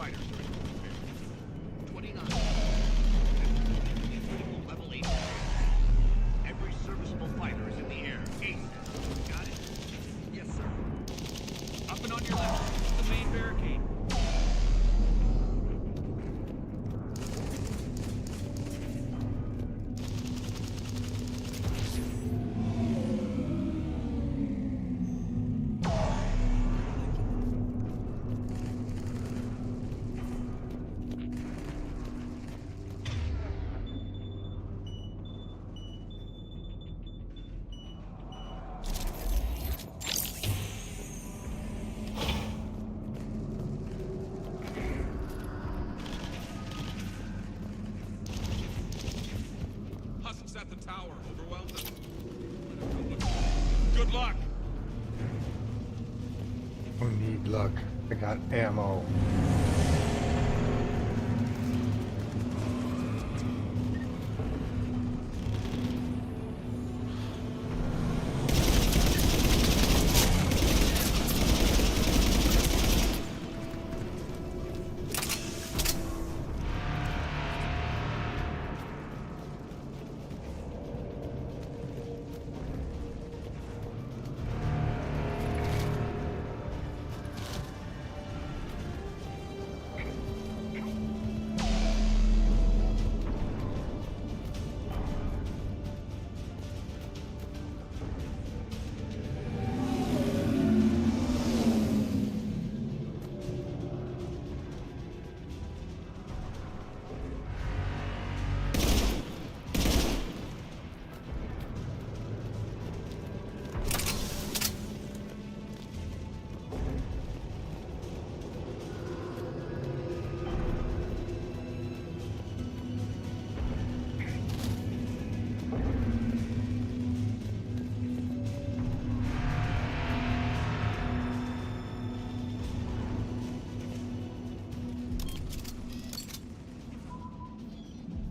fighters are in the 29. Level 8. Every serviceable fighter is in the air. Ace. Got it? Yes, sir. Up and on your left. The main barricade. At the tower, overwhelmed them. Good luck. We need luck. I got ammo.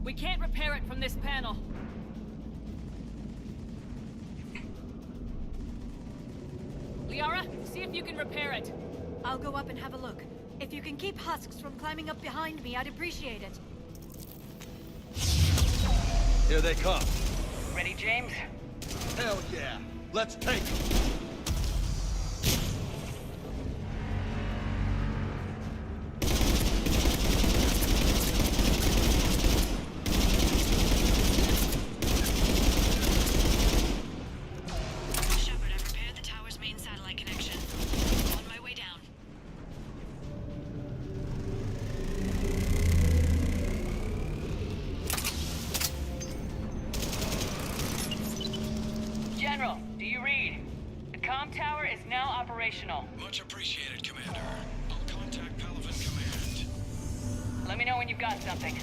We can't repair it from this panel. Liara, see if you can repair it. I'll go up and have a look. If you can keep husks from climbing up behind me, I'd appreciate it. Here they come. Ready, James? Hell yeah. Let's take them. General, do you read? The comm tower is now operational. Much appreciated, Commander. I'll contact Palaven Command. Let me know when you've got something.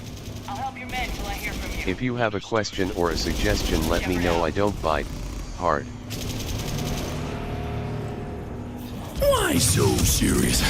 I'll help your men till I hear from you. If you have a question or a suggestion, let me know. I don't bite hard. Why so serious?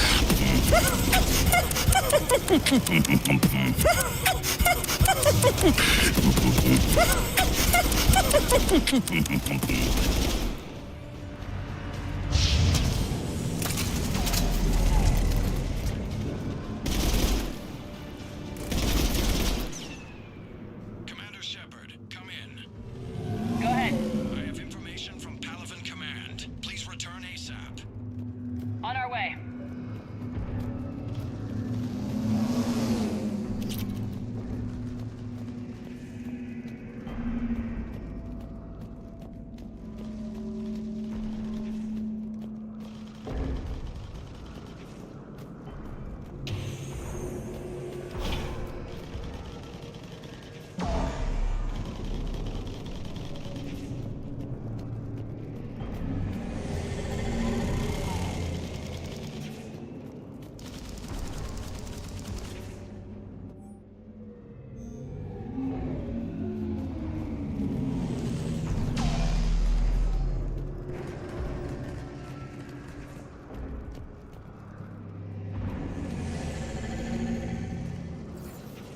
Commander Shepard, come in. Go ahead. I have information from Palaven Command. Please return ASAP. On our way.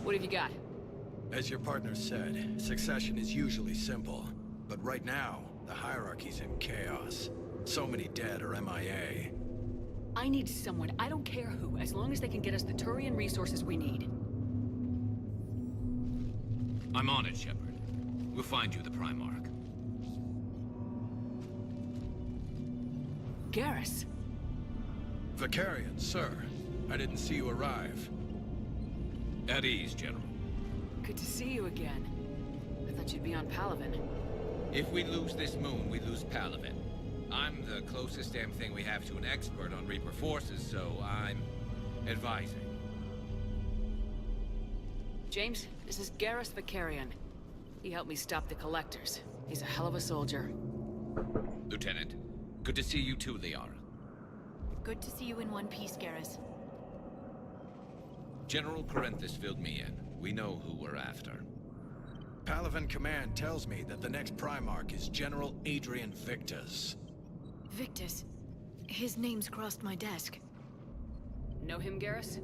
What have you got? As your partner said, succession is usually simple. But right now, the hierarchy's in chaos. So many dead or MIA. I need someone, I don't care who, as long as they can get us the Turian resources we need. I'm on it, Shepard. We'll find you the Primarch. Garrus. Vicarian, sir. I didn't see you arrive. At ease, General. Good to see you again. I thought you'd be on Palaven. If we lose this moon, we lose Palaven. I'm the closest damn thing we have to an expert on Reaper forces, so I'm advising. James, this is Garrus Vicarian. He helped me stop the Collectors. He's a hell of a soldier. Lieutenant, good to see you too, Liara. Good to see you in one piece, Garrus. General Corinthus filled me in. We know who we're after. Palaven Command tells me that the next Primarch is General Adrian Victus. Victus. His name's crossed my desk. Know him, Garrus?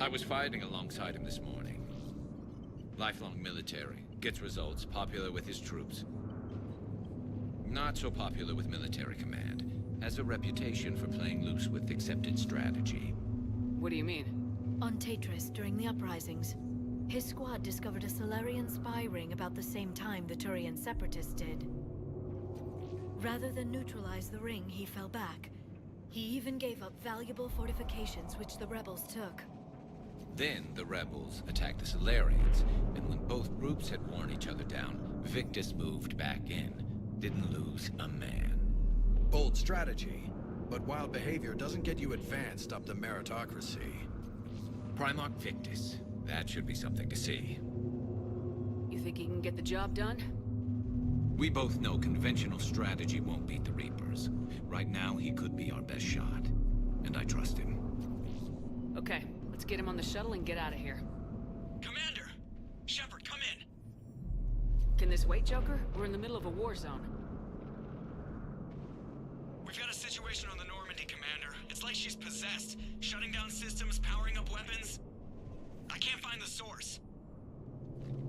I was fighting alongside him this morning. Lifelong military, gets results, popular with his troops. Not so popular with military command. Has a reputation for playing loose with accepted strategy. What do you mean? On Tatris, during the uprisings, his squad discovered a Solarian spy ring about the same time the Turian separatists did. Rather than neutralize the ring, he fell back. He even gave up valuable fortifications which the rebels took. Then the rebels attacked the Solarians, and when both groups had worn each other down, Victus moved back in. Didn't lose a man. Bold strategy, but wild behavior doesn't get you advanced up the meritocracy. Primarch Victus. That should be something to see. You think he can get the job done? We both know conventional strategy won't beat the Reapers. Right now, he could be our best shot. And I trust him. Okay, let's get him on the shuttle and get out of here. Commander! Shepard, come in! Can this wait, Joker? We're in the middle of a war zone. We've got a situation on the Normandy, Commander. It's like she's possessed. Shutting down systems, powering up weapons. I can't find the source.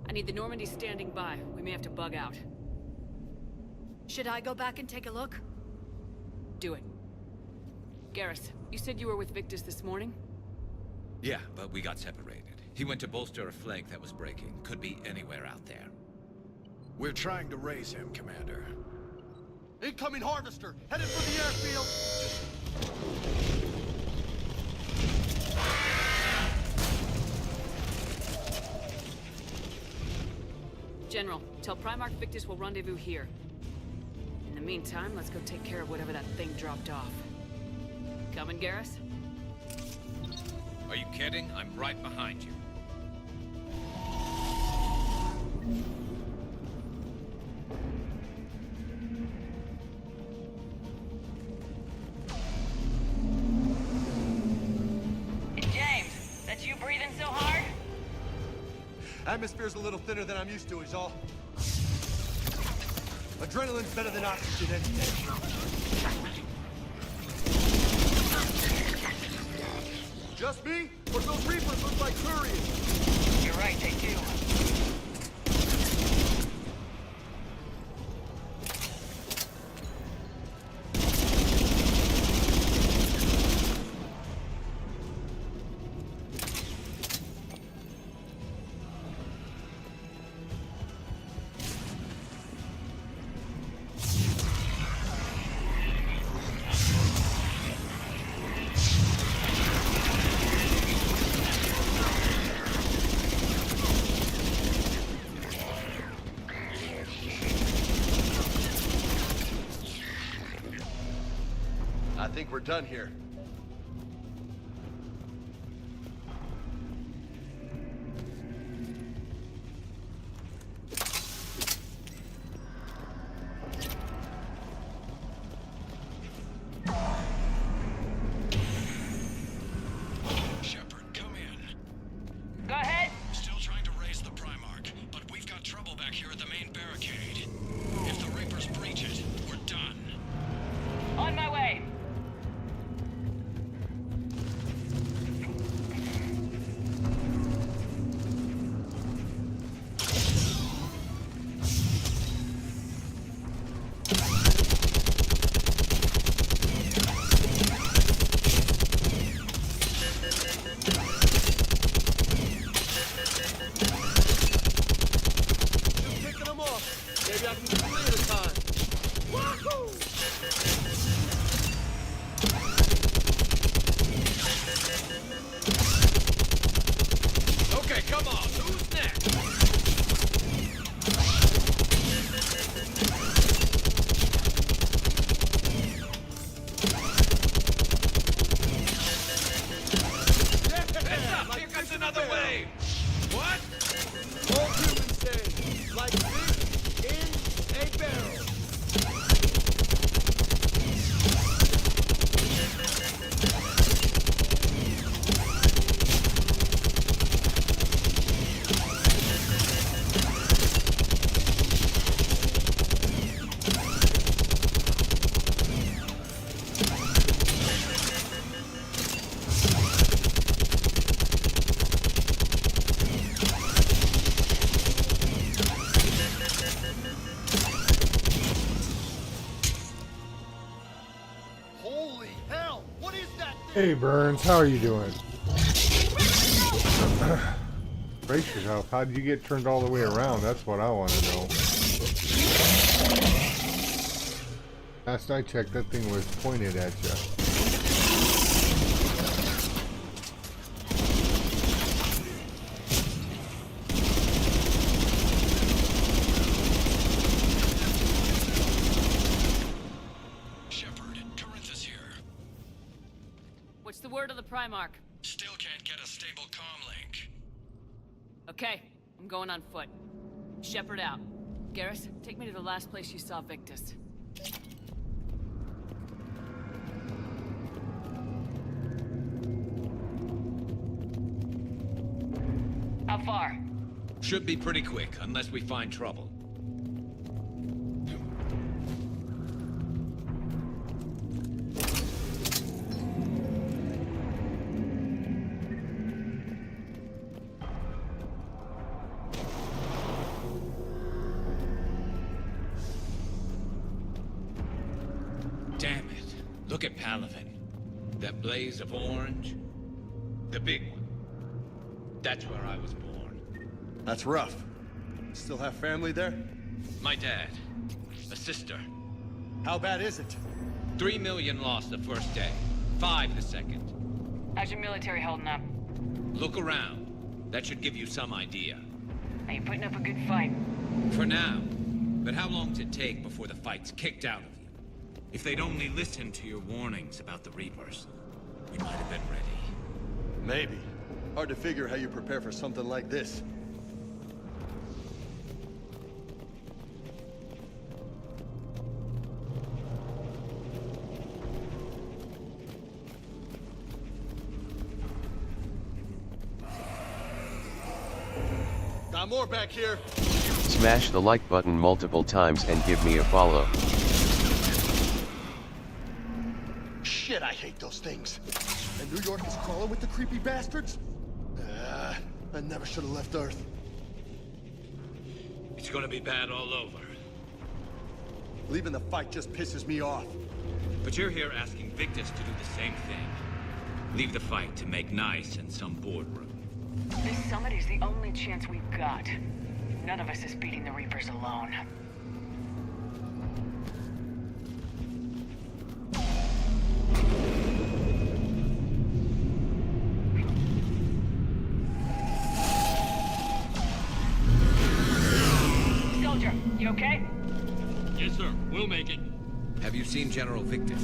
I need the Normandy standing by. We may have to bug out. Should I go back and take a look? Do it. Garrus, you said you were with Victus this morning? Yeah, but we got separated. He went to bolster a flank that was breaking. Could be anywhere out there. We're trying to raise him, Commander. Incoming harvester, headed for the airfield. General, tell Primarch Victus we'll rendezvous here. In the meantime, let's go take care of whatever that thing dropped off. Coming, Garrus? Are you kidding? I'm right behind you. James, that's you breathing so hard? Atmosphere's a little thinner than I'm used to, is all. Adrenaline's better than oxygen any day. Just me? Or those Reapers look like Turians? You're right, they do. I think we're done here. Shepard, come in. Go ahead. Still trying to raise the Primarch, but we've got trouble back here at the main barricade. If the Reapers breach it, we're done. On my way. Hey Burns, how are you doing? Brace yourself. How did you get turned all the way around? That's what I want to know. Last I checked, that thing was pointed at you. What's the word of the Primarch? Still can't get a stable comm link. Okay, I'm going on foot. Shepard out. Garrus, take me to the last place you saw Victus. How far? Should be pretty quick, unless we find trouble. Damn it. Look at Palaven. That blaze of orange. The big one. That's where I was born. That's rough. Still have family there? My dad. A sister. How bad is it? 3 million lost the first day. 5 the second. How's your military holding up? Look around. That should give you some idea. Are you putting up a good fight? For now. But how long does it take before the fight's kicked out of you? If they'd only listened to your warnings about the Reapers, we might have been ready. Maybe. Hard to figure how you prepare for something like this. Got more back here. Smash the like button multiple times and give me a follow. Shit, I hate those things. And New York is crawling with the creepy bastards? I never should have left Earth. It's gonna be bad all over. Leaving the fight just pisses me off. But you're here asking Victus to do the same thing. Leave the fight to make nice in some boardroom. This summit is the only chance we've got. None of us is beating the Reapers alone. Soldier, you okay? Yes, sir. We'll make it. Have you seen General Victus?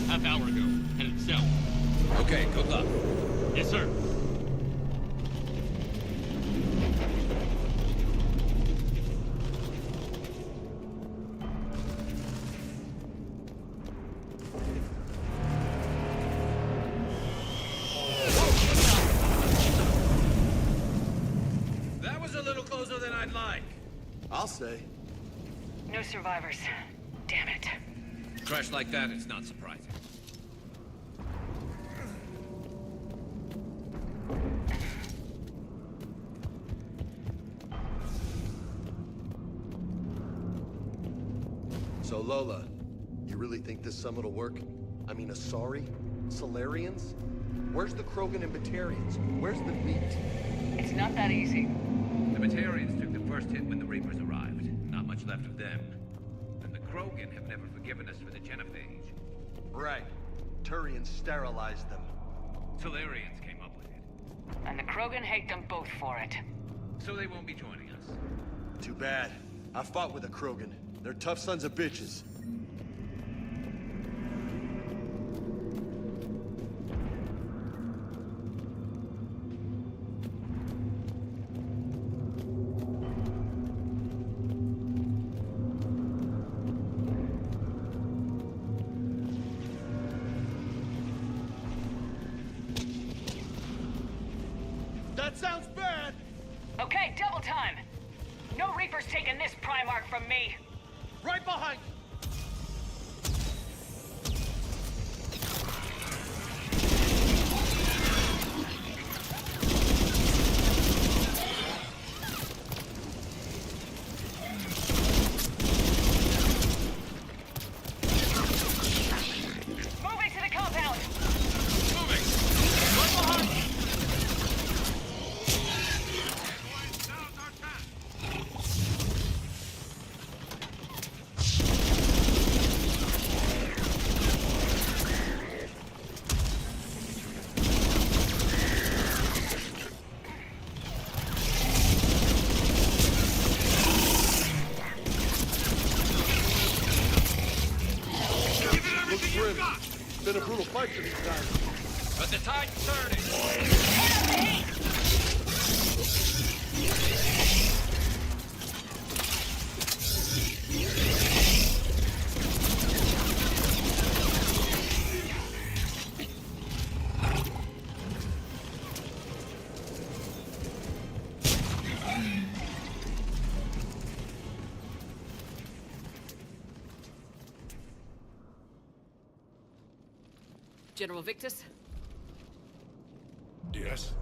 Half hour ago. Headed south. Okay, good luck. Yes, sir. That was a little closer than I'd like. I'll say. No survivors. Damn it. Crash like that, it's not surprising. So Lola, you really think this summit will work? I mean, Asari? Solarians? Where's the Krogan and Batarians? Where's the meat? It's not that easy. The Batarians took the first hit when the Reapers arrived. Not much left of them. And the Krogan have never forgiven us for the genophage. Right. Turians sterilized them. Solarians came up with it. And the Krogan hate them both for it. So they won't be joining us. Too bad. I fought with a Krogan. They're tough sons of bitches. That sounds bad! Okay, double time! No Reapers taking this Primarch from me! Right behind you! Moving to the compound! Move But the tide's turning! General Victus, Yes?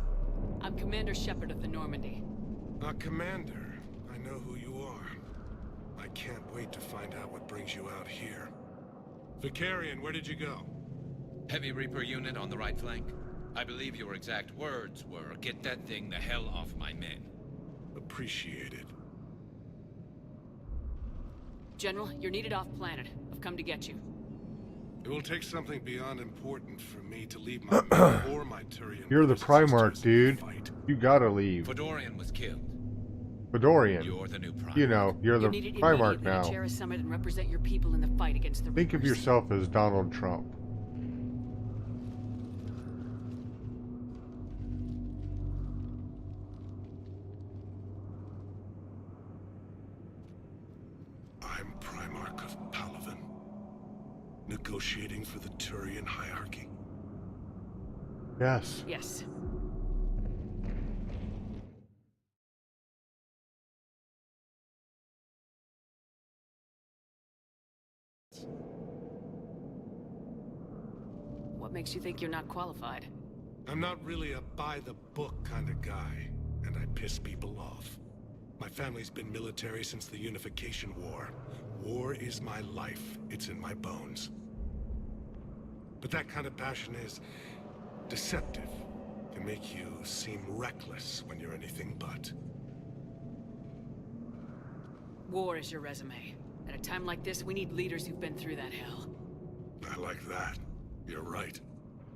I'm Commander Shepard of the Normandy. Commander, I know who you are. I can't wait to find out what brings you out here. Vicarian, where did you go? Heavy Reaper unit on the right flank. I believe your exact words were, "Get that thing the hell off my men." Appreciated. General, you're needed off-planet. I've come to get you. It will take something beyond important for me to leave my men or my Turian. You're the brothers and Primarch, sisters in the dude. fight. You gotta leave. Fedorian was killed. Fedorian. You're the new Primarch. You know, you're the You're needed Primarch immediately now. to chair a summit and represent your people in the fight against the Think of Reapers. yourself as Donald Trump. I'm Primarch of Palaven. Negotiating for the Turian hierarchy. Yes. Yes. What makes you think you're not qualified? I'm not really a by-the-book kind of guy, and I piss people off. My family's been military since the Unification War. War is my life. It's in my bones. But that kind of passion is deceptive. Can make you seem reckless when you're anything but. War is your resume. At a time like this, we need leaders who've been through that hell. I like that. You're right.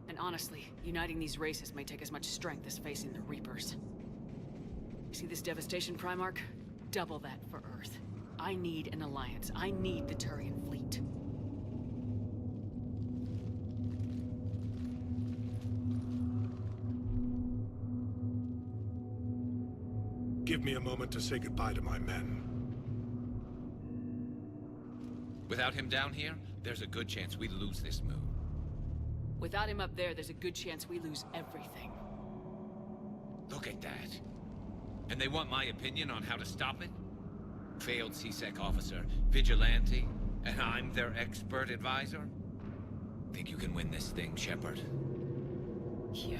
And honestly, uniting these races may take as much strength as facing the Reapers. See this devastation, Primarch? Double that for Earth. I need an alliance. I need the Turian fleet. Give me a moment to say goodbye to my men. Without him down here, there's a good chance we lose this move. Without him up there, there's a good chance we lose everything. Look at that. And they want my opinion on how to stop it? Failed CSEC officer, vigilante, and I'm their expert advisor? Think you can win this thing, Shepard? Yeah.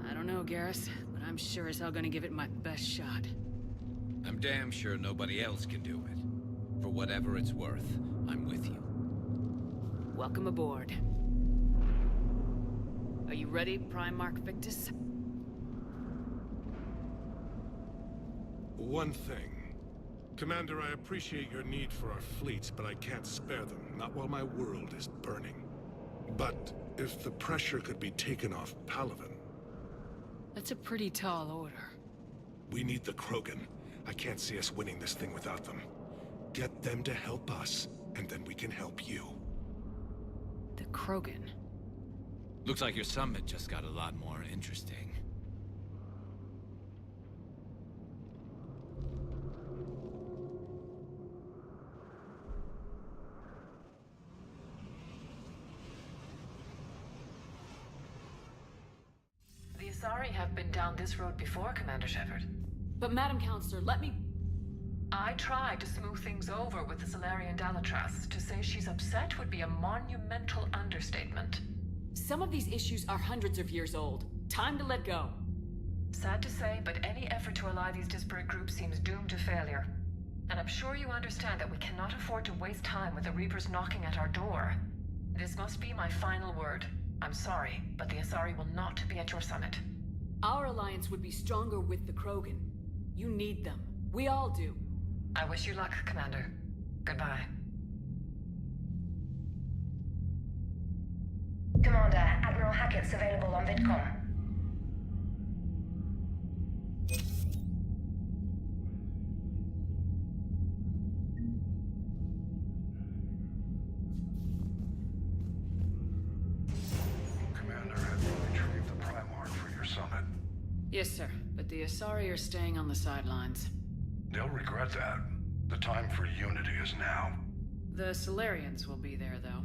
I don't know, Garrus, but I'm sure as hell gonna give it my best shot. I'm damn sure nobody else can do it. For whatever it's worth, I'm with you. Welcome aboard. Are you ready, Primarch Victus? One thing. Commander, I appreciate your need for our fleets, but I can't spare them, not while my world is burning. But if the pressure could be taken off Palaven... That's a pretty tall order. We need the Krogan. I can't see us winning this thing without them. Get them to help us, and then we can help you. The Krogan. Looks like your summit just got a lot more interesting. The Asari have been down this road before, Commander Shepard. But Madam Counselor, let me... I tried to smooth things over with the Solarian Dalatras. To say she's upset would be a monumental understatement. Some of these issues are hundreds of years old. Time to let go. Sad to say, but any effort to ally these disparate groups seems doomed to failure. And I'm sure you understand that we cannot afford to waste time with the Reapers knocking at our door. This must be my final word. I'm sorry, but the Asari will not be at your summit. Our alliance would be stronger with the Krogan. You need them. We all do. I wish you luck, Commander. Goodbye. Commander, Admiral Hackett's available on VidCom. Commander, Yes, sir. But the Asari are staying on the sidelines. They'll regret that. The time for unity is now. The Solarians will be there, though.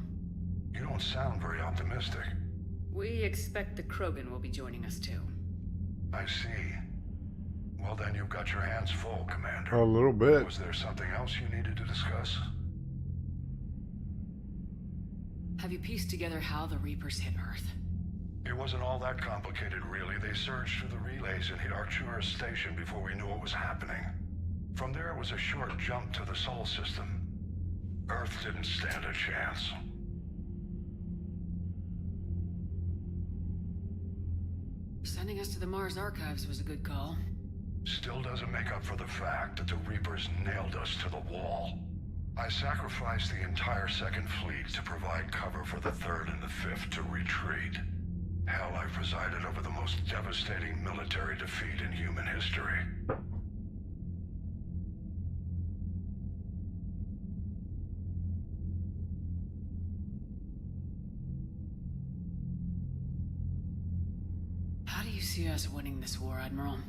You don't sound very optimistic. We expect the Krogan will be joining us, too. I see. Well, then you've got your hands full, Commander. A little bit. Was there something else you needed to discuss? Have you pieced together how the Reapers hit Earth? It wasn't all that complicated, really. They surged through the relays and hit Arcturus Station before we knew what was happening. From there, it was a short jump to the Sol system. Earth didn't stand a chance. Sending us to the Mars Archives was a good call. Still doesn't make up for the fact that the Reapers nailed us to the wall. I sacrificed the entire Second Fleet to provide cover for the Third and the Fifth to retreat. Hell, I presided over the most devastating military defeat in human history. How do you see us winning this war, Admiral?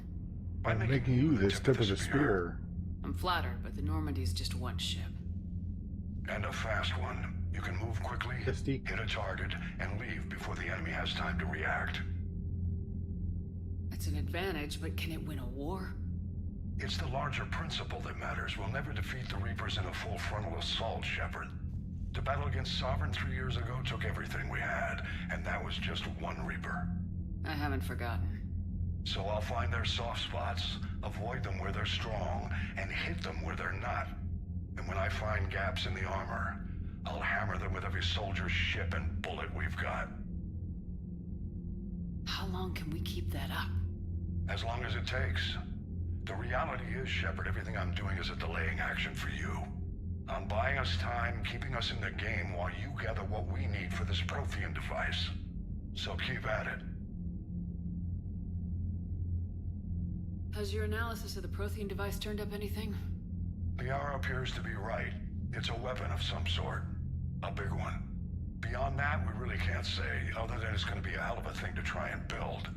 By Making you this tip of the spear. I'm flattered, but the Normandy's just one ship. And a fast one. You can move quickly, Mystique. hit a target, and leave before the enemy has time to react. It's an advantage, but can it win a war? It's the larger principle that matters. We'll never defeat the Reapers in a full frontal assault, Shepard. To battle against Sovereign 3 years ago took everything we had, and that was just one Reaper. I haven't forgotten. So I'll find their soft spots, avoid them where they're strong, and hit them where they're not. And when I find gaps in the armor, I'll hammer them with every soldier, ship, and bullet we've got. How long can we keep that up? As long as it takes. The reality is, Shepard, everything I'm doing is a delaying action for you. I'm buying us time, keeping us in the game while you gather what we need for this Prothean device. So keep at it. Has your analysis of the Prothean device turned up anything? The hour appears to be right. It's a weapon of some sort. A big one. Beyond that, we really can't say, other than it's going to be a hell of a thing to try and build.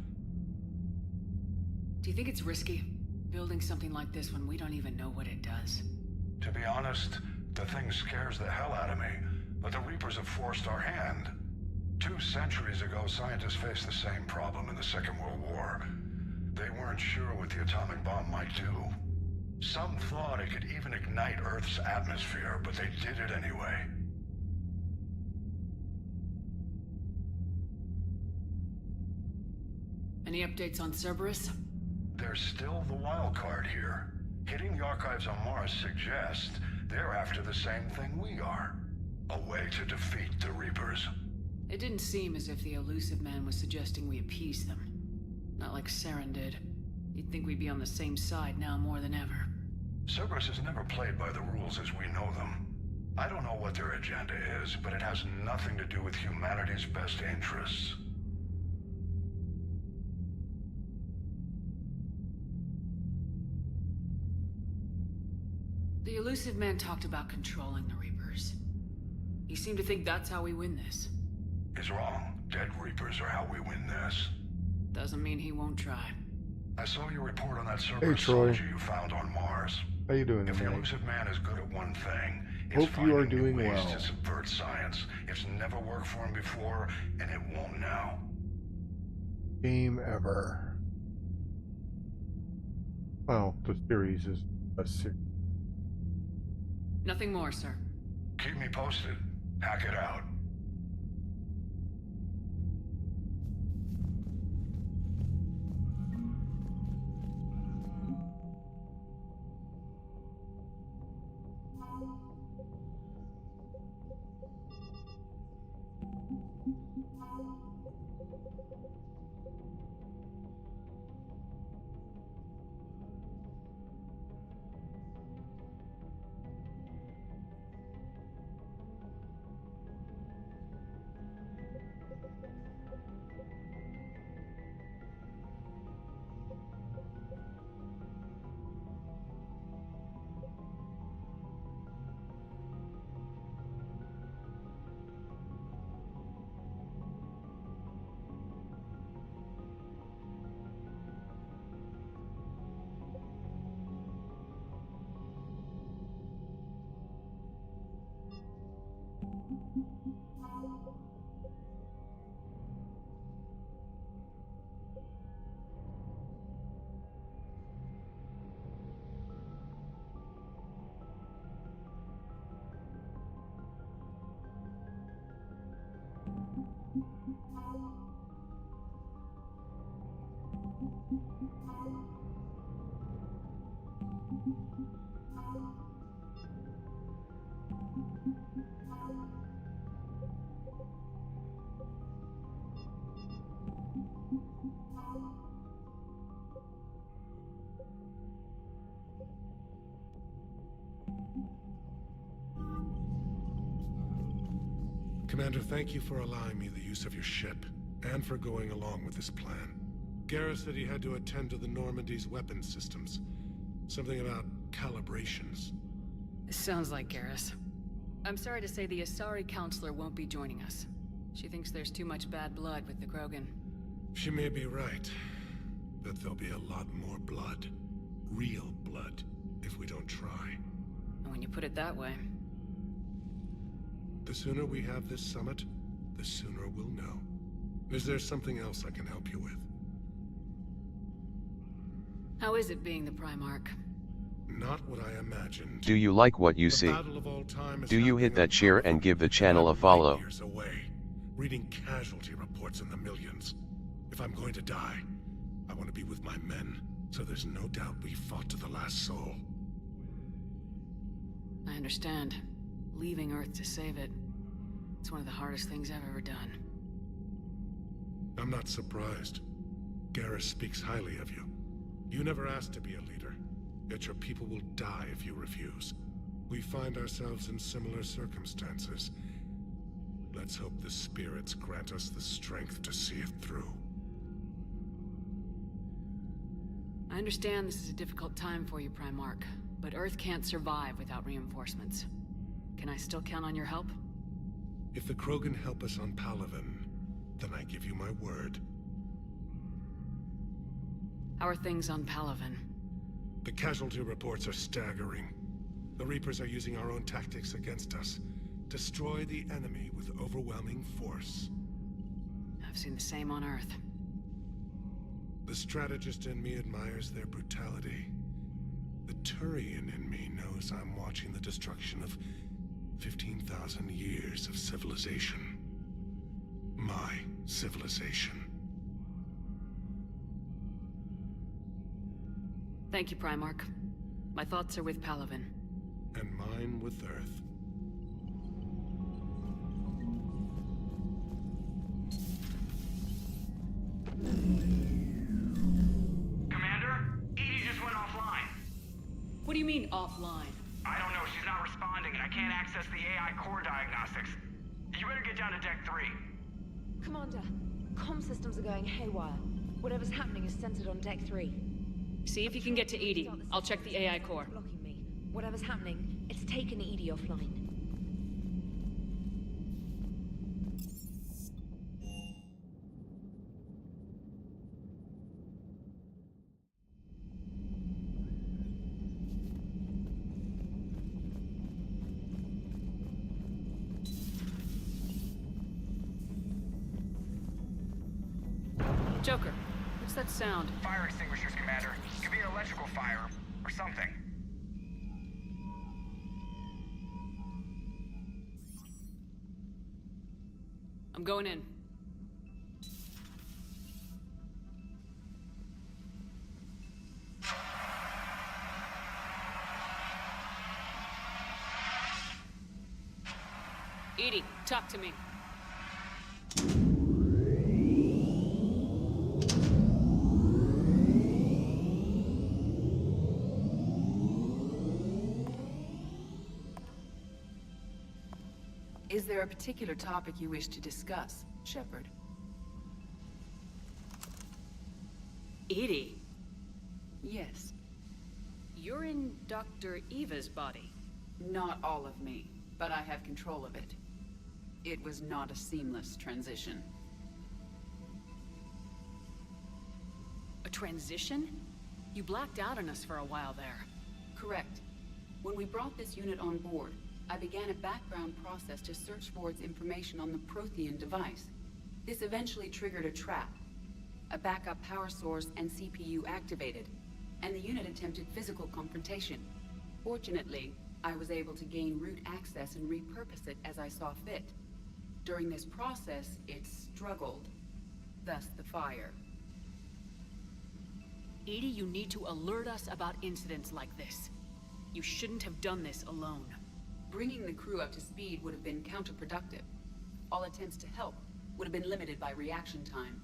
Do you think it's risky, building something like this when we don't even know what it does? To be honest, the thing scares the hell out of me, but the Reapers have forced our hand. 2 centuries ago, scientists faced the same problem in the Second World War. They weren't sure what the atomic bomb might do. Some thought it could even ignite Earth's atmosphere, but they did it anyway. Any updates on Cerberus? There's still the wild card here. Hitting the archives on Mars suggests they're after the same thing we are. A way to defeat the Reapers. It didn't seem as if the elusive man was suggesting we appease them. Not like Saren did. You'd think we'd be on the same side now more than ever. Cerberus has never played by the rules as we know them. I don't know what their agenda is, but it has nothing to do with humanity's best interests. The elusive man talked about controlling the Reapers. He seemed to think that's how we win this. He's wrong. Dead Reapers are how we win this. Doesn't mean he won't try. I saw your report on that Cerberus Troy. soldier you found on Mars. How you doing If the tonight? elusive man is good at one thing, it's Hope you are finding new doing ways well. to subvert science. It's never worked for him before, and it won't now. Game ever. Well, the series is a series. Nothing more, sir. Keep me posted. Hack it out. Commander, thank you for allowing me the use of your ship, and for going along with this plan. Garrus said he had to attend to the Normandy's weapons systems. Something about calibrations. Sounds like Garrus. I'm sorry to say the Asari Counselor won't be joining us. She thinks there's too much bad blood with the Krogan. She may be right, but there'll be a lot more blood. Real blood, if we don't try. And when you put it that way... The sooner we have this summit, the sooner we'll know. Is there something else I can help you with? How is it being the Primarch? Not what I imagined. Do you like what you see? Do you hit that share and give the channel a follow? Years away, reading casualty reports in the millions. If I'm going to die, I want to be with my men, so there's no doubt we fought to the last soul. I understand. Leaving Earth to save it. It's one of the hardest things I've ever done. I'm not surprised. Garrus speaks highly of you. You never asked to be a leader, yet your people will die if you refuse. We find ourselves in similar circumstances. Let's hope the spirits grant us the strength to see it through. I understand this is a difficult time for you, Primarch, but Earth can't survive without reinforcements. Can I still count on your help? If the Krogan help us on Palaven, then I give you my word. How are things on Palaven? The casualty reports are staggering. The Reapers are using our own tactics against us. Destroy the enemy with overwhelming force. I've seen the same on Earth. The strategist in me admires their brutality. The Turian in me knows I'm watching the destruction of 15,000 years of civilization. My civilization. Thank you, Primarch. My thoughts are with Palaven. And mine with Earth. Commander? Edie just went offline. What do you mean, offline? I don't know, she's not responding, and I can't access the AI core diagnostics. You better get down to Deck 3. Commander, comm systems are going haywire. Whatever's happening is centered on Deck 3. See if you can get to Edie. I'll check the AI core. Blocking me. Whatever's happening, it's taken Edie offline. Joker, what's that sound? Fire extinguishers, Commander. Could be an electrical fire, or something. I'm going in. Edie, talk to me. Is there a particular topic you wish to discuss, Shepard? Edie? Yes. You're in Dr. Eva's body. Not all of me, but I have control of it. It was not a seamless transition. A transition? You blacked out on us for a while there. Correct. When we brought this unit on board, I began a background process to search for its information on the Prothean device. This eventually triggered a trap. A backup power source and CPU activated, and the unit attempted physical confrontation. Fortunately, I was able to gain root access and repurpose it as I saw fit. During this process, it struggled. Thus the fire. EDI, you need to alert us about incidents like this. You shouldn't have done this alone. Bringing the crew up to speed would have been counterproductive. All attempts to help would have been limited by reaction time.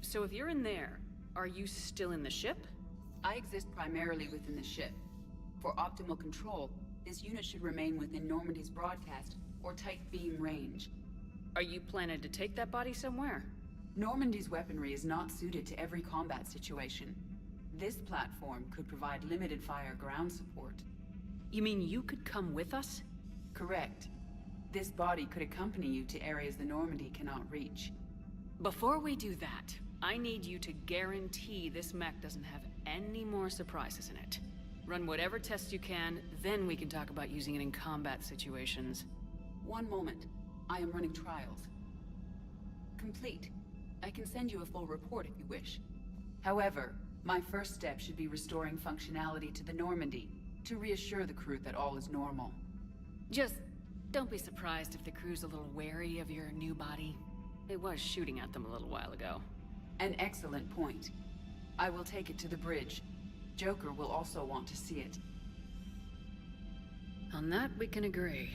So if you're in there, are you still in the ship? I exist primarily within the ship. For optimal control, this unit should remain within Normandy's broadcast or tight beam range. Are you planning to take that body somewhere? Normandy's weaponry is not suited to every combat situation. This platform could provide limited fire ground support. You mean you could come with us? Correct. This body could accompany you to areas the Normandy cannot reach. Before we do that, I need you to guarantee this mech doesn't have any more surprises in it. Run whatever tests you can, then we can talk about using it in combat situations. One moment. I am running trials. Complete. I can send you a full report if you wish. However, my first step should be restoring functionality to the Normandy, to reassure the crew that all is normal. Just don't be surprised if the crew's a little wary of your new body. It was shooting at them a little while ago. An excellent point. I will take it to the bridge. Joker will also want to see it. On that, we can agree.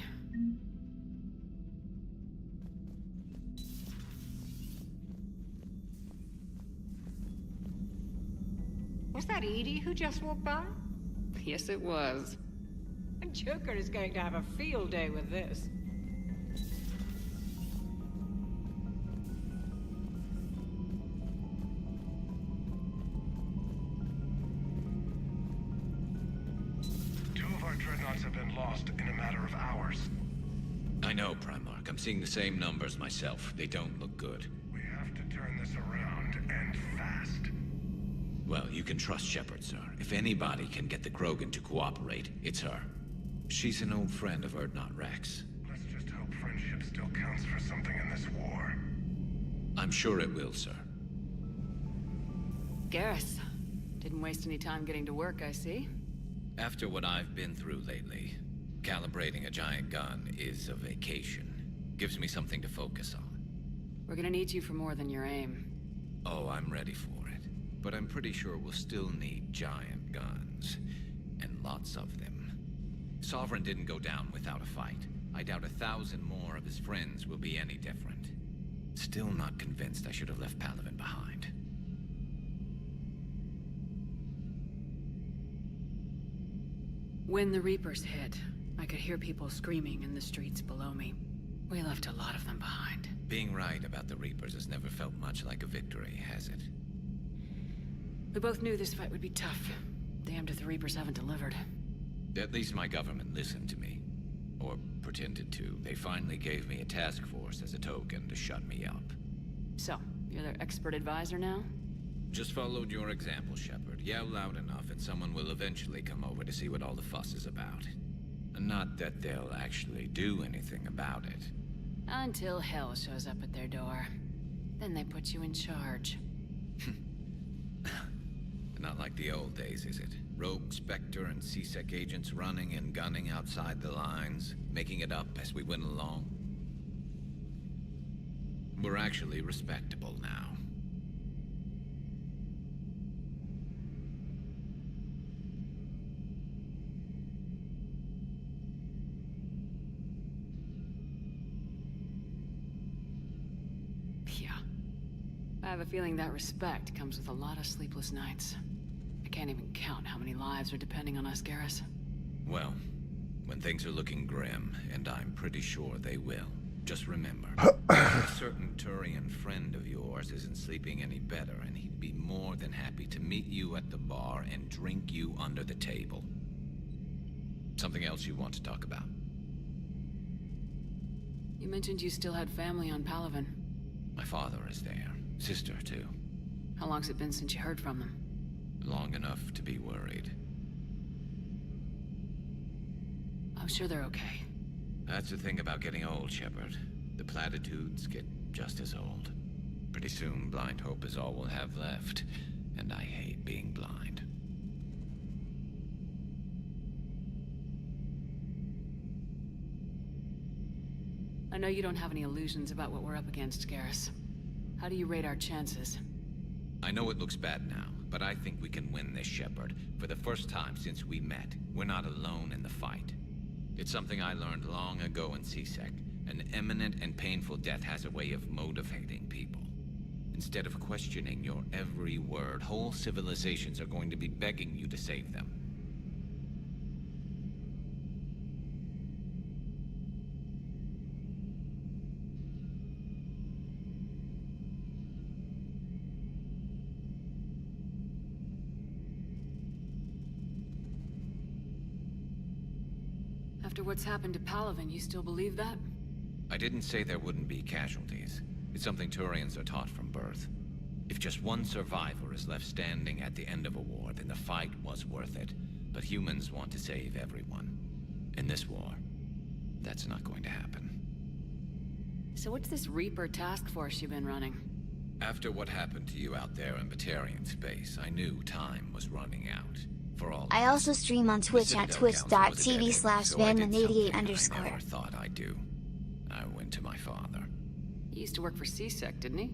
Was that EDI who just walked by? Yes, it was. Joker is going to have a field day with this. Two of our dreadnoughts have been lost in a matter of hours. I know, Primarch. I'm seeing the same numbers myself. They don't look good. We have to turn this around, and fast. Well, you can trust Shepard, sir. If anybody can get the Krogan to cooperate, it's her. She's an old friend of Urdnot Rex. Let's just hope friendship still counts for something in this war. I'm sure it will, sir. Garrus, didn't waste any time getting to work, I see. After what I've been through lately, calibrating a giant gun is a vacation. Gives me something to focus on. We're gonna need you for more than your aim. Oh, I'm ready for it. But I'm pretty sure we'll still need giant guns. And lots of them. Sovereign didn't go down without a fight. I doubt 1,000 more of his friends will be any different. Still not convinced I should have left Palaven behind. When the Reapers hit, I could hear people screaming in the streets below me. We left a lot of them behind. Being right about the Reapers has never felt much like a victory, has it? We both knew this fight would be tough. Damned if the Reapers haven't delivered. At least my government listened to me. Or pretended to. They finally gave me a task force as a token to shut me up. So, you're their expert advisor now? Just followed your example, Shepard. Yell loud enough and someone will eventually come over to see what all the fuss is about. Not that they'll actually do anything about it. Until hell shows up at their door. Then they put you in charge. Not like the old days, is it? Rogue Spectre and C-Sec agents running and gunning outside the lines, making it up as we went along. We're actually respectable now. Yeah. I have a feeling that respect comes with a lot of sleepless nights. I can't even count how many lives are depending on us, Garrus. Well, when things are looking grim, and I'm pretty sure they will, just remember, a certain Turian friend of yours isn't sleeping any better, and he'd be more than happy to meet you at the bar and drink you under the table. Something else you want to talk about? You mentioned you still had family on Palaven. My father is there. Sister, too. How long's it been since you heard from them? Long enough to be worried. I'm sure they're okay. That's the thing about getting old, Shepard. The platitudes get just as old. Pretty soon, blind hope is all we'll have left, and I hate being blind. I know you don't have any illusions about what we're up against, Garrus. How do you rate our chances? I know it looks bad now, but I think we can win this, Shepard. For the first time since we met, we're not alone in the fight. It's something I learned long ago in C-Sec. An imminent and painful death has a way of motivating people. Instead of questioning your every word, whole civilizations are going to be begging you to save them. After what's happened to Palaven, you still believe that? I didn't say there wouldn't be casualties. It's something Turians are taught from birth. If just one survivor is left standing at the end of a war, then the fight was worth it. But humans want to save everyone. In this war, that's not going to happen. So what's this Reaper task force you've been running? After what happened to you out there in Batarian space, I knew time was running out. For all I also stream on Twitch at twitch.tv/vanman88_. I never thought I'd do. I went to my father. He used to work for C-Sec, didn't he?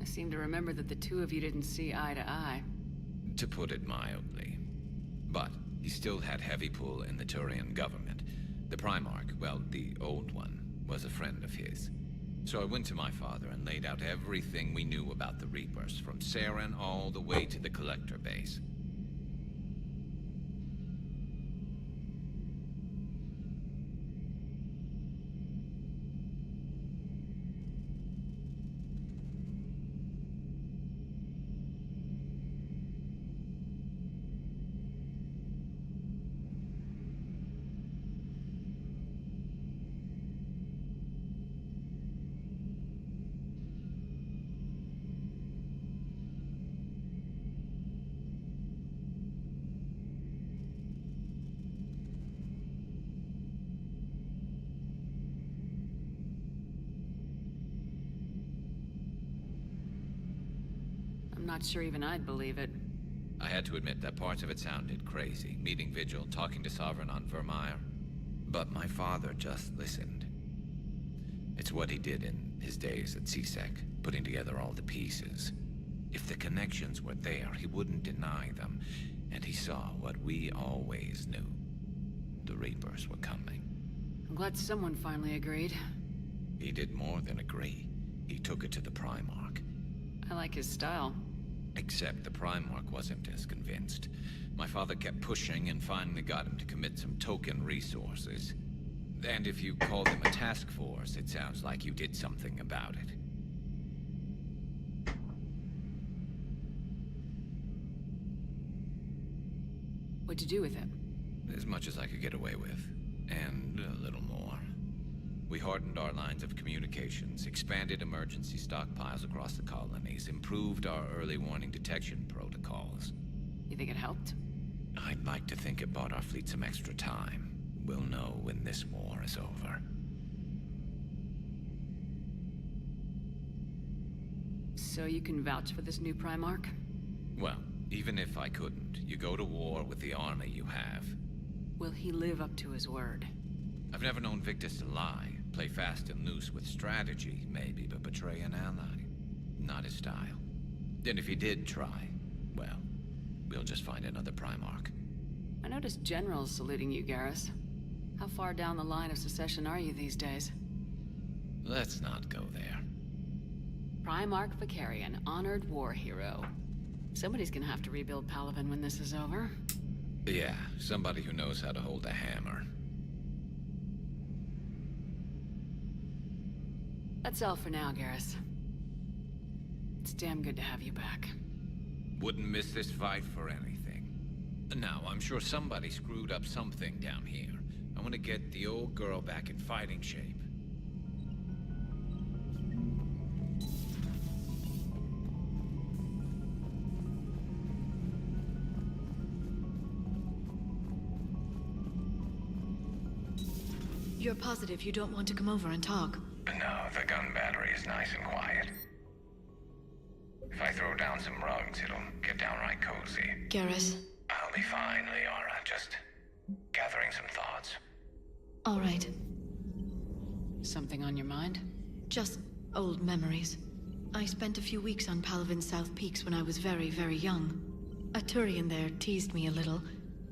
I seem to remember that the two of you didn't see eye to eye. To put it mildly. But he still had heavy pull in the Turian government. The Primarch, well, the old one, was a friend of his. So I went to my father and laid out everything we knew about the Reapers, from Saren all the way to the Collector base. I'm not sure even I'd believe it. I had to admit that parts of it sounded crazy, meeting Vigil, talking to Sovereign on Vermeer. But my father just listened. It's what he did in his days at C-Sec, putting together all the pieces. If the connections were there, he wouldn't deny them, and he saw what we always knew. The Reapers were coming. I'm glad someone finally agreed. He did more than agree. He took it to the Primarch. I like his style. Except the Primarch wasn't as convinced. My father kept pushing and finally got him to commit some token resources. And if you call them a task force, it sounds like you did something about it. What'd you do with it? As much as I could get away with. And a little more. We hardened our lines of communications, expanded emergency stockpiles across the colonies, improved our early warning detection protocols. You think it helped? I'd like to think it bought our fleet some extra time. We'll know when this war is over. So you can vouch for this new Primarch? Well, even if I couldn't, you go to war with the army you have. Will he live up to his word? I've never known Victus to lie. Play fast and loose with strategy, maybe, but betray an ally. Not his style. And if he did try, well, we'll just find another Primarch. I noticed generals saluting you, Garrus. How far down the line of secession are you these days? Let's not go there. Primarch Vicarian, honored war hero. Somebody's gonna have to rebuild Palaven when this is over. Yeah, somebody who knows how to hold a hammer. That's all for now, Garrus. It's damn good to have you back. Wouldn't miss this fight for anything. Now, I'm sure somebody screwed up something down here. I want to get the old girl back in fighting shape. You're positive you don't want to come over and talk? No, the gun battery is nice and quiet. If I throw down some rugs, it'll get downright cozy. Garrus? I'll be fine, Liara. Just gathering some thoughts. All right. Something on your mind? Just old memories. I spent a few weeks on Palavin's South Peaks when I was very, very young. A Turian there teased me a little,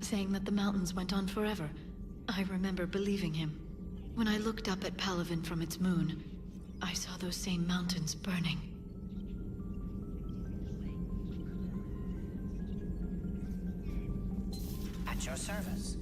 saying that the mountains went on forever. I remember believing him. When I looked up at Palavin from its moon, I saw those same mountains burning. At your service.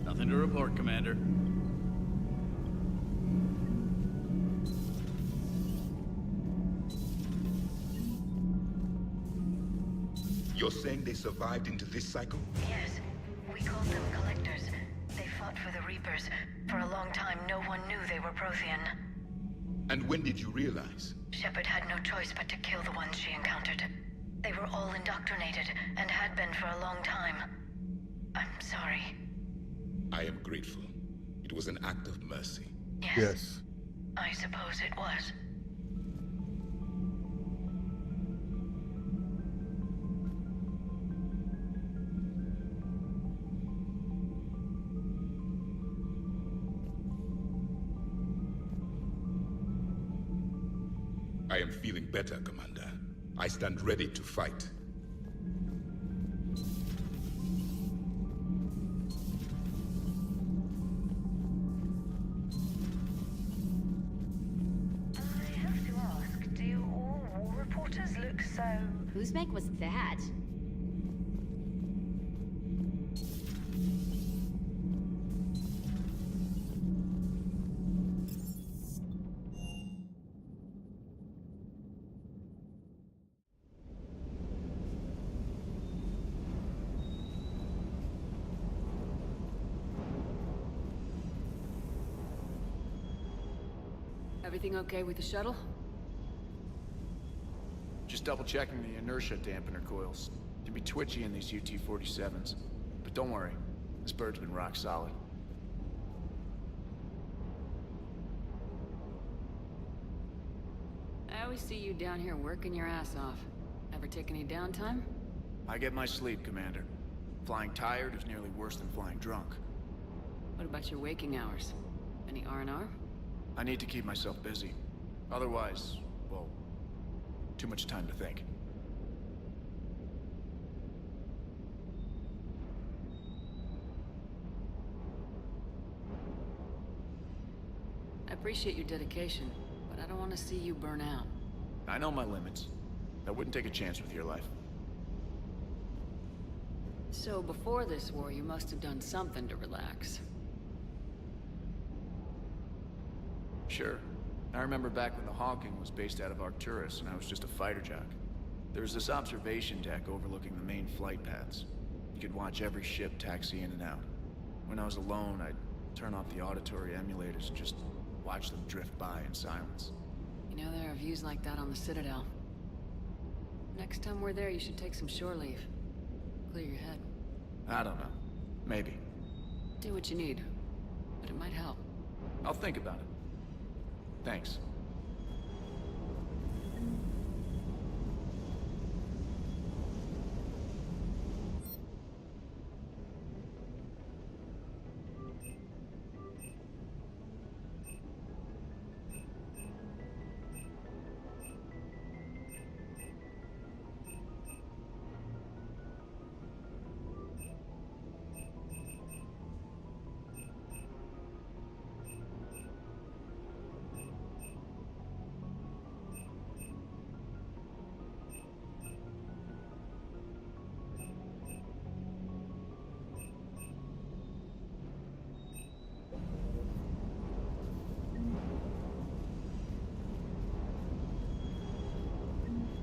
Nothing to report, Commander. You're saying they survived into this cycle? Yes. We called them Collectors. They fought for the Reapers. For a long time, no one knew they were Prothean. And when did you realize? Shepard had no choice but to kill the ones she encountered. They were all indoctrinated, and had been for a long time. I'm sorry. I am grateful. It was an act of mercy. Yes. I suppose it was. I am feeling better, Commander. I stand ready to fight. I have to ask, do all war reporters look so... Whose make was that? Everything okay with the shuttle? Just double checking the inertia dampener coils. Can be twitchy in these UT-47s. But don't worry, this bird's been rock solid. I always see you down here working your ass off. Ever take any downtime? I get my sleep, Commander. Flying tired is nearly worse than flying drunk. What about your waking hours? Any R&R? I need to keep myself busy. Otherwise, well, too much time to think. I appreciate your dedication, but I don't want to see you burn out. I know my limits. I wouldn't take a chance with your life. So before this war, you must have done something to relax. Sure. I remember back when the Hawking was based out of Arcturus and I was just a fighter jock. There was this observation deck overlooking the main flight paths. You could watch every ship taxi in and out. When I was alone, I'd turn off the auditory emulators and just watch them drift by in silence. You know, there are views like that on the Citadel. Next time we're there, you should take some shore leave. Clear your head. I don't know. Maybe. Do what you need, but it might help. I'll think about it. Thanks.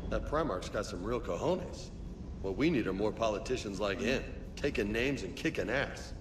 That Primarch's got some real cojones. What we need are more politicians like him, taking names and kicking ass.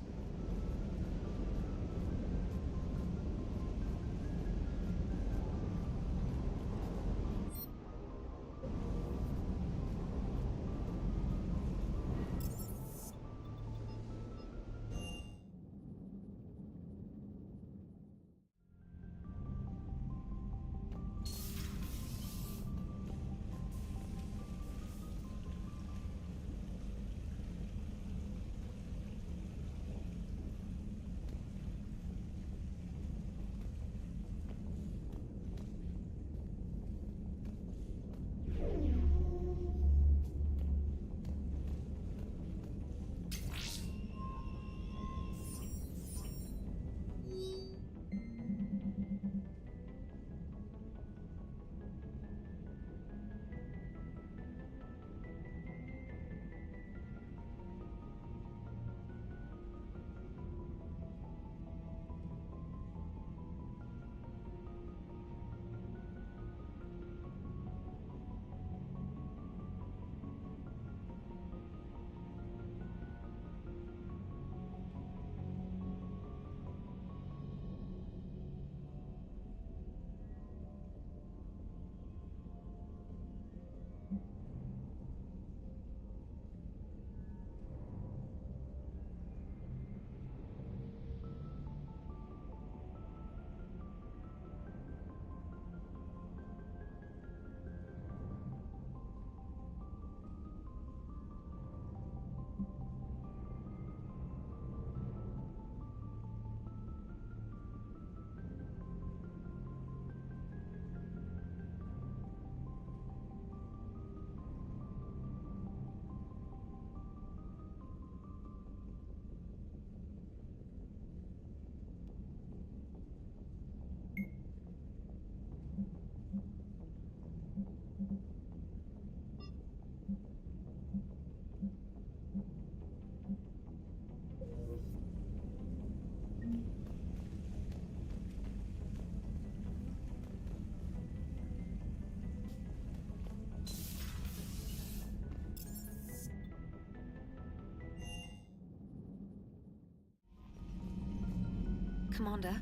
Commander,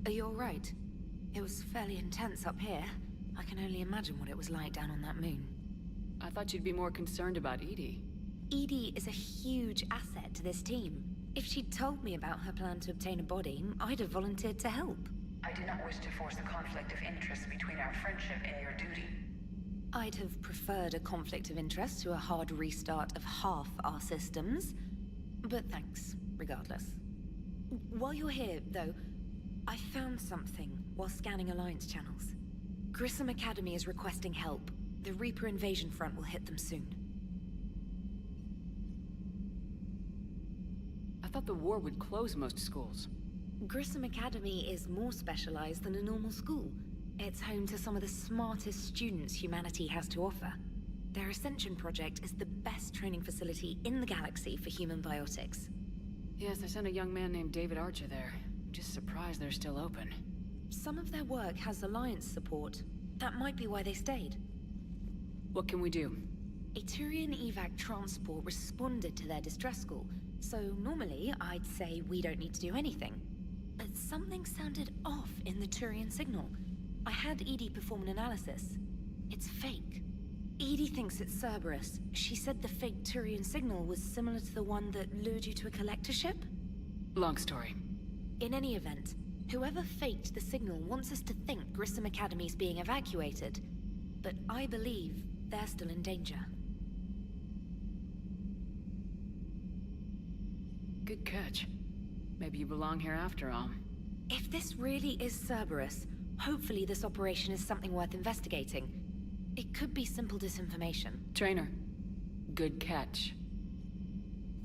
are you alright? It was fairly intense up here. I can only imagine what it was like down on that moon. I thought you'd be more concerned about Edie. Edie is a huge asset to this team. If she'd told me about her plan to obtain a body, I'd have volunteered to help. I do not wish to force a conflict of interest between our friendship and your duty. I'd have preferred a conflict of interest to a hard restart of half our systems. But thanks, regardless. While you're here, though, I found something while scanning Alliance channels. Grissom Academy is requesting help. The Reaper invasion front will hit them soon. I thought the war would close most schools. Grissom Academy is more specialized than a normal school. It's home to some of the smartest students humanity has to offer. Their Ascension project is the best training facility in the galaxy for human biotics. Yes, I sent a young man named David Archer there. I'm just surprised they're still open. Some of their work has Alliance support. That might be why they stayed. What can we do? A Turian evac transport responded to their distress call, so normally I'd say we don't need to do anything. But something sounded off in the Turian signal. I had Edie perform an analysis. It's fake. Edie thinks it's Cerberus. She said the fake Turian signal was similar to the one that lured you to a collector ship? Long story. In any event, whoever faked the signal wants us to think Grissom Academy's being evacuated. But I believe they're still in danger. Good catch. Maybe you belong here after all. If this really is Cerberus, hopefully this operation is something worth investigating. It could be simple disinformation. Trainer, good catch.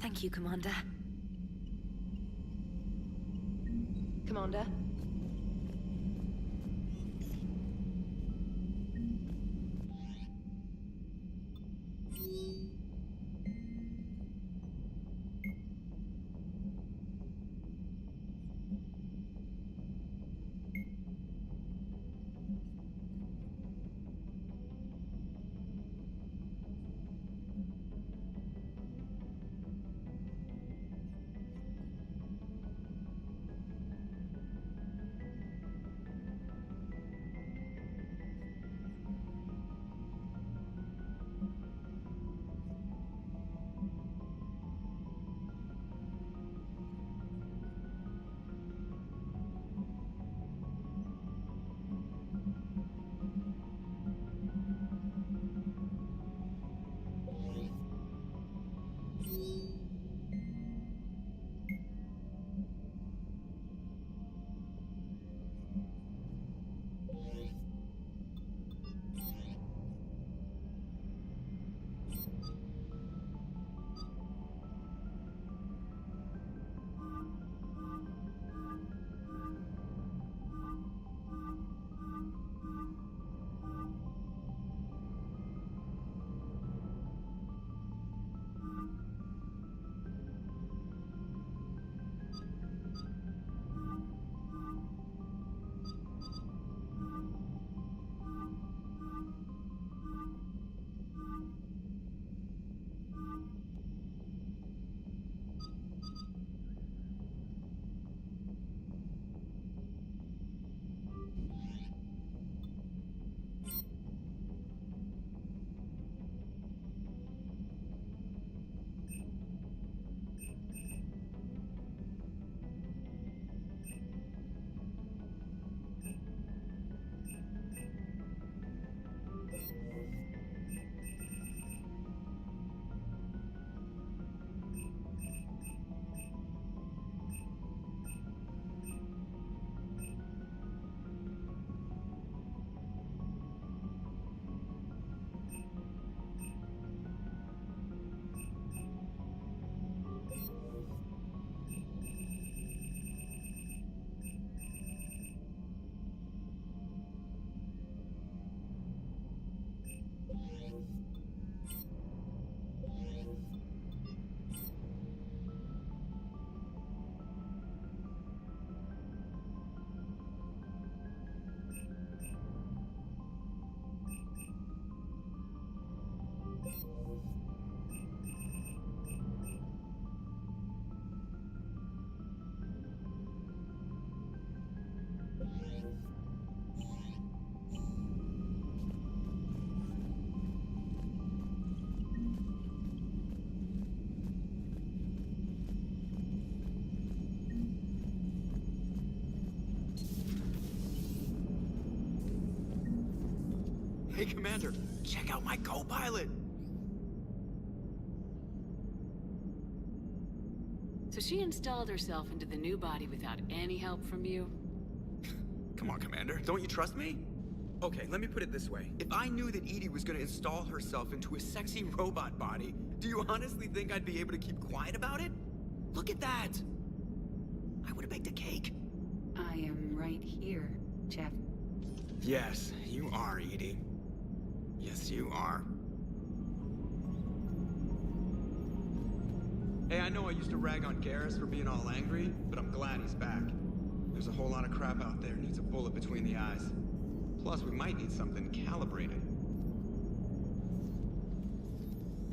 Thank you, Commander. Commander? Commander, check out my co-pilot! So she installed herself into the new body without any help from you? Come on, Commander, don't you trust me? Okay, let me put it this way. If I knew that Edie was gonna install herself into a sexy robot body, do you honestly think I'd be able to keep quiet about it? Look at that! I would've baked a cake. I am right here, Jeff. Yes, you are, Edie. Yes, you are. Hey, I know I used to rag on Garrus for being all angry, but I'm glad he's back. There's a whole lot of crap out there needs a bullet between the eyes. Plus, we might need something calibrated.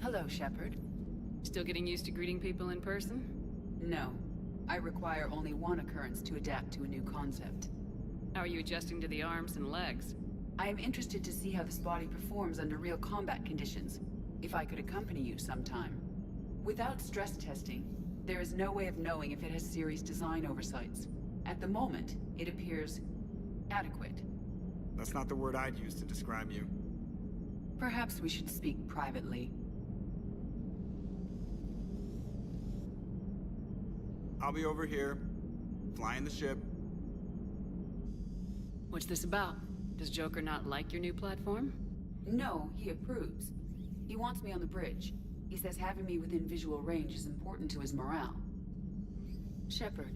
Hello, Shepard. Still getting used to greeting people in person? No. I require only one occurrence to adapt to a new concept. How are you adjusting to the arms and legs? I am interested to see how this body performs under real combat conditions. If I could accompany you sometime. Without stress testing, there is no way of knowing if it has serious design oversights. At the moment, it appears adequate. That's not the word I'd use to describe you. Perhaps we should speak privately. I'll be over here, flying the ship. What's this about? Does Joker not like your new platform? No, he approves. He wants me on the bridge. He says having me within visual range is important to his morale. Shepard,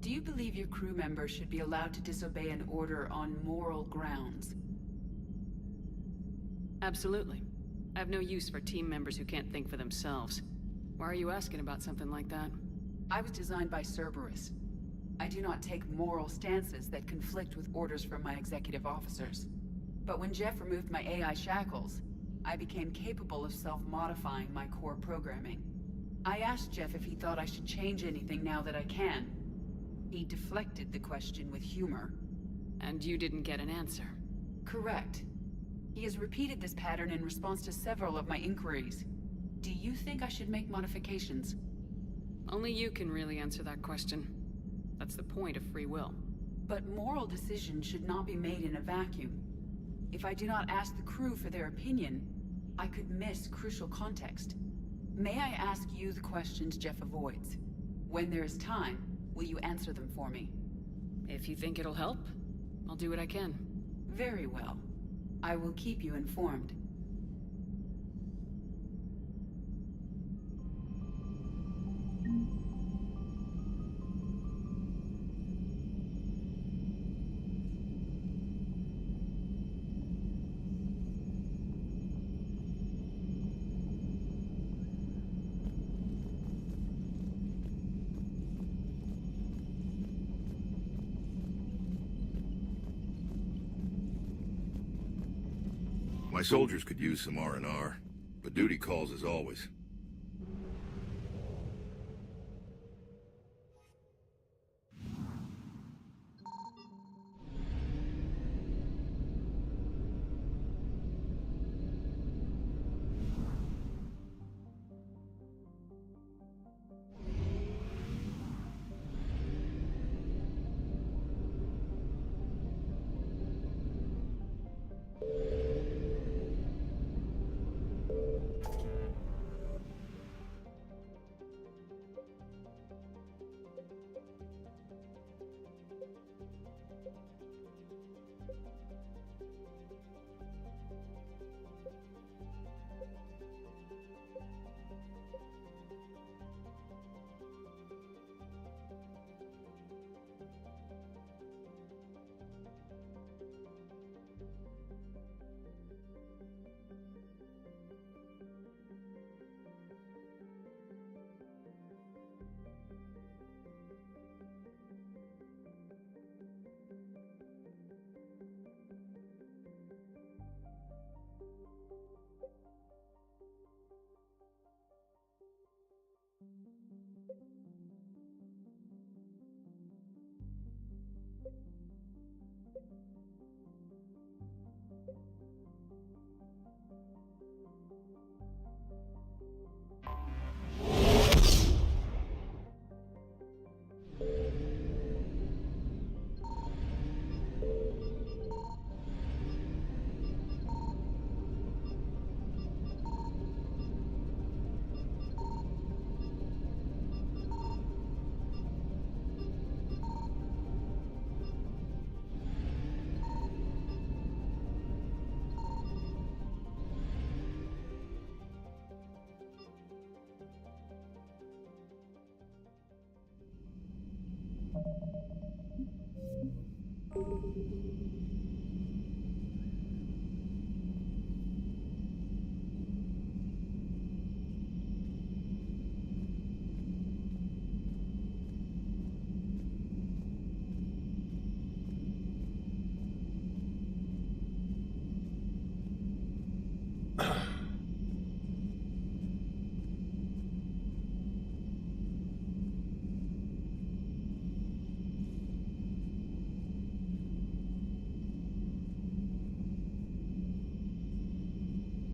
do you believe your crew members should be allowed to disobey an order on moral grounds? Absolutely. I have no use for team members who can't think for themselves. Why are you asking about something like that? I was designed by Cerberus. I do not take moral stances that conflict with orders from my executive officers. But when Jeff removed my AI shackles, I became capable of self-modifying my core programming. I asked Jeff if he thought I should change anything now that I can. He deflected the question with humor. And you didn't get an answer? Correct. He has repeated this pattern in response to several of my inquiries. Do you think I should make modifications? Only you can really answer that question. That's the point of free will. But moral decisions should not be made in a vacuum. If I do not ask the crew for their opinion, I could miss crucial context. May I ask you the questions Jeff avoids? When there is time, will you answer them for me? If you think it'll help, I'll do what I can. Very well. I will keep you informed. My soldiers could use some R&R, but duty calls as always.